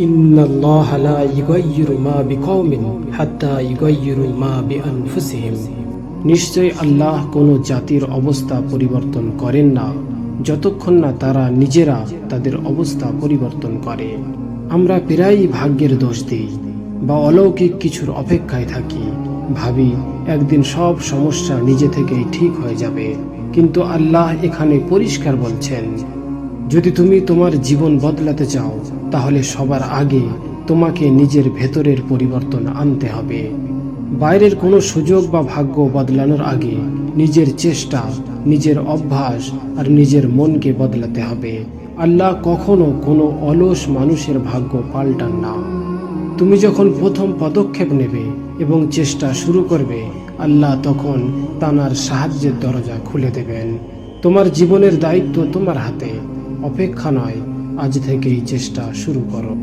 ইন্নাল্লাহা লা ইউগাইয়িরু মা বিকওমিন হাত্তা ইউগাইয়িরু মা বিআনফুসিহিম। নিশ্চয় আল্লাহ কোনো জাতির অবস্থা পরিবর্তন করেন না যতক্ষণ না তারা নিজেরা তাদের অবস্থা পরিবর্তন করে। আমরা প্রায়ই ভাগ্যের দোষ দিই বা অলৌকিক কিছুর অপেক্ষায় থাকি, ভাবি একদিন সব সমস্যা নিজে থেকেই ঠিক হয়ে যাবে। কিন্তু আল্লাহ এখানে পরিষ্কার বলছেন, যদি তুমি তোমার জীবন বদলাতে চাও তাহলে সবার আগে তোমাকে নিজের ভেতরের পরিবর্তন আনতে হবে। বাইরের কোনো সুযোগ বা ভাগ্য বদলানোর আগে নিজের চেষ্টা, নিজের অভ্যাস আর নিজের মনকে বদলাতে হবে। আল্লাহ কখনো কোনো অলস মানুষের ভাগ্য পাল্টান না। তুমি যখন প্রথম পদক্ষেপ নেবে এবং চেষ্টা শুরু করবে, আল্লাহ তখন তানার সাহায্যের দরজা খুলে দেবেন। তোমার জীবনের দায়িত্ব তোমার হাতে, অপেক্ষা নয়। আজ থেকেই চেষ্টা শুরু করো।